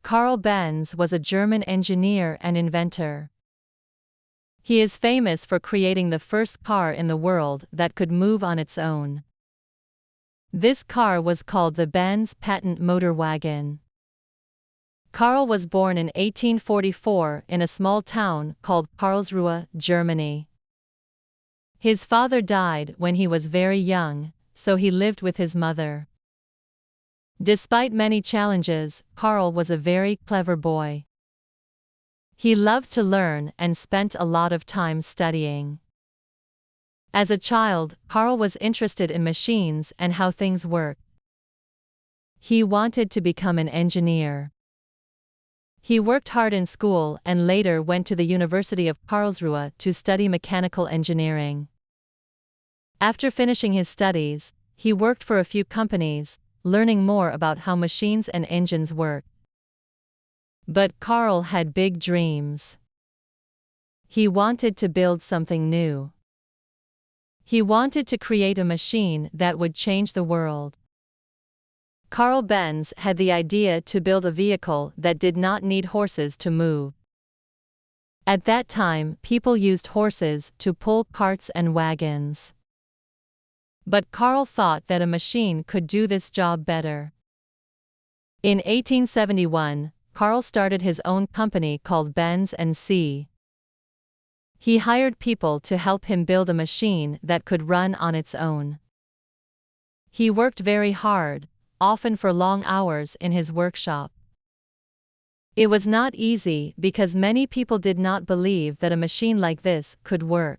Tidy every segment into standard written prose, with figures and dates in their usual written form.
Carl Benz was a German engineer and inventor. He is famous for creating the first car in the world that could move on its own. This car was called the Benz patent motor wagon. Carl was born in 1844 in a small town called Karlsruhe, Germany. His father died when he was very young, so he lived with his mother. Despite many challenges, Carl was a very clever boy. He loved to learn and spent a lot of time studying. As a child, Carl was interested in machines and how things worked. He wanted to become an engineer. He worked hard in school and later went to the University of Karlsruhe to study mechanical engineering. After finishing his studies, he worked for a few companies, learning more about how machines and engines work. But Carl had big dreams. He wanted to build something new. He wanted to create a machine that would change the world. Carl Benz had the idea to build a vehicle that did not need horses to move. At that time, people used horses to pull carts and wagons. But Carl thought that a machine could do this job better. In 1871, Carl started his own company called Benz and C. He hired people to help him build a machine that could run on its own. He worked very hard, often for long hours in his workshop. It was not easy because many people did not believe that a machine like this could work.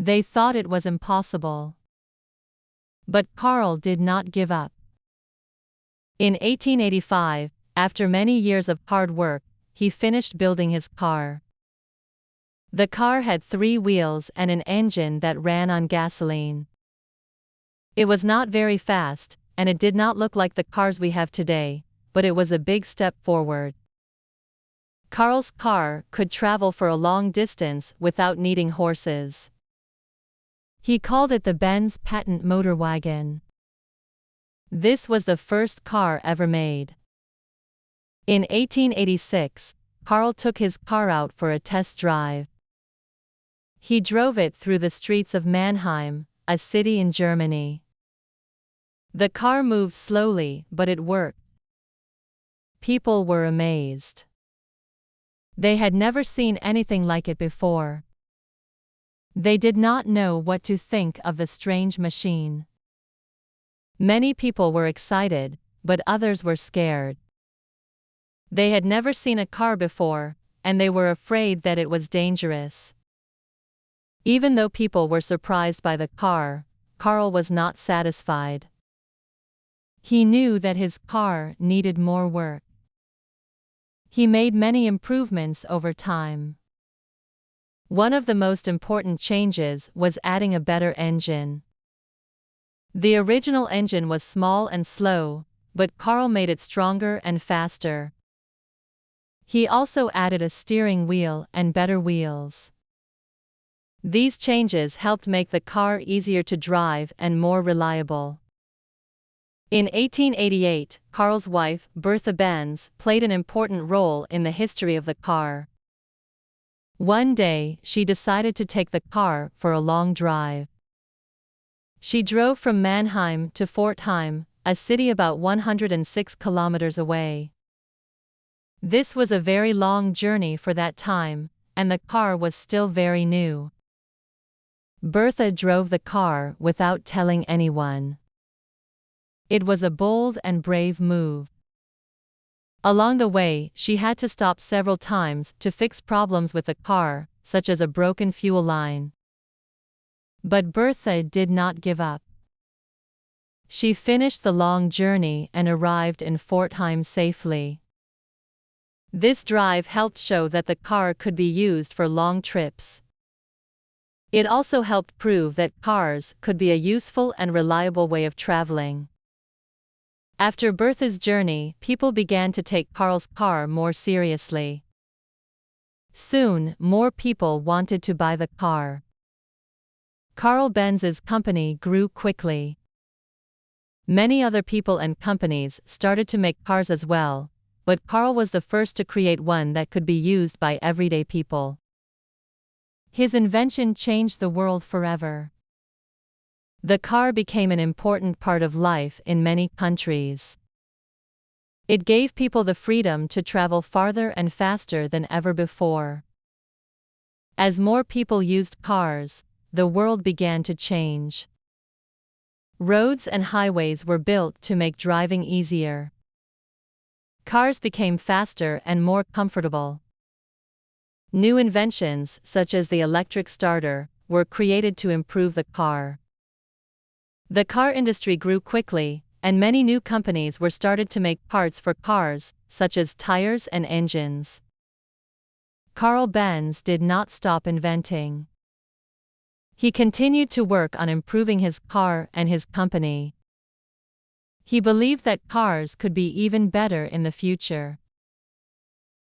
They thought it was impossible. But Carl did not give up. In 1885, after many years of hard work, he finished building his car. The car had 3 wheels and an engine that ran on gasoline. It was not very fast, and it did not look like the cars we have today, but it was a big step forward. Carl's car could travel for a long distance without needing horses. He called it the Benz patent motor wagon. This was the first car ever made. In 1886, Carl took his car out for a test drive. He drove it through the streets of Mannheim, a city in Germany. The car moved slowly, but it worked. People were amazed. They had never seen anything like it before. They did not know what to think of the strange machine. Many people were excited, but others were scared. They had never seen a car before, and they were afraid that it was dangerous. Even though people were surprised by the car, Carl was not satisfied. He knew that his car needed more work. He made many improvements over time. One of the most important changes was adding a better engine. The original engine was small and slow, but Carl made it stronger and faster. He also added a steering wheel and better wheels. These changes helped make the car easier to drive and more reliable. In 1888, Carl's wife, Bertha Benz, played an important role in the history of the car. One day, she decided to take the car for a long drive. She drove from Mannheim to Forchheim, a city about 106 kilometers away. This was a very long journey for that time, and the car was still very new. Bertha drove the car without telling anyone. It was a bold and brave move. Along the way, she had to stop several times to fix problems with the car, such as a broken fuel line. But Bertha did not give up. She finished the long journey and arrived in Forchheim safely. This drive helped show that the car could be used for long trips. It also helped prove that cars could be a useful and reliable way of traveling. After Bertha's journey, people began to take Carl's car more seriously. Soon, more people wanted to buy the car. Carl Benz's company grew quickly. Many other people and companies started to make cars as well, but Carl was the first to create one that could be used by everyday people. His invention changed the world forever. The car became an important part of life in many countries. It gave people the freedom to travel farther and faster than ever before. As more people used cars, the world began to change. Roads and highways were built to make driving easier. Cars became faster and more comfortable. New inventions, such as the electric starter, were created to improve the car. The car industry grew quickly, and many new companies were started to make parts for cars, such as tires and engines. Carl Benz did not stop inventing. He continued to work on improving his car and his company. He believed that cars could be even better in the future.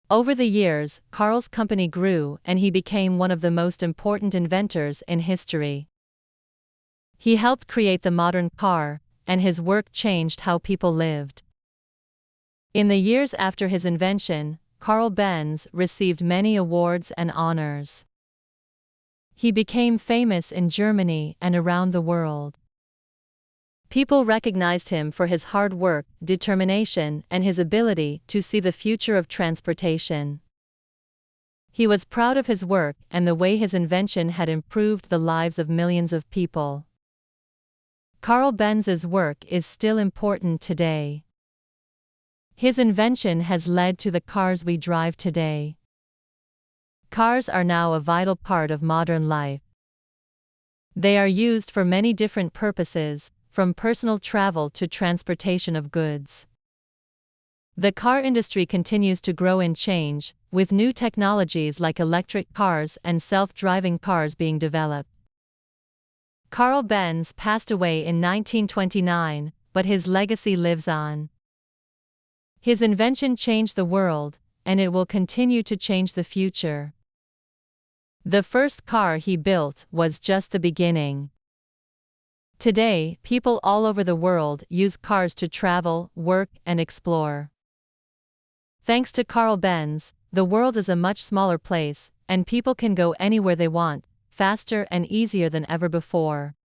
Over the years, Carl's company grew and he became one of the most important inventors in history. He helped create the modern car, and his work changed how people lived. In the years after his invention, Carl Benz received many awards and honors. He became famous in Germany and around the world. People recognized him for his hard work, determination, and his ability to see the future of transportation. He was proud of his work and the way his invention had improved the lives of millions of people. Carl Benz's work is still important today. His invention has led to the cars we drive today. Cars are now a vital part of modern life. They are used for many different purposes, from personal travel to transportation of goods. The car industry continues to grow and change, with new technologies like electric cars and self-driving cars being developed. Carl Benz passed away in 1929, but his legacy lives on. His invention changed the world, and it will continue to change the future. The first car he built was just the beginning. Today, people all over the world use cars to travel, work, and explore. Thanks to Carl Benz, the world is a much smaller place, and people can go anywhere they want, faster and easier than ever before.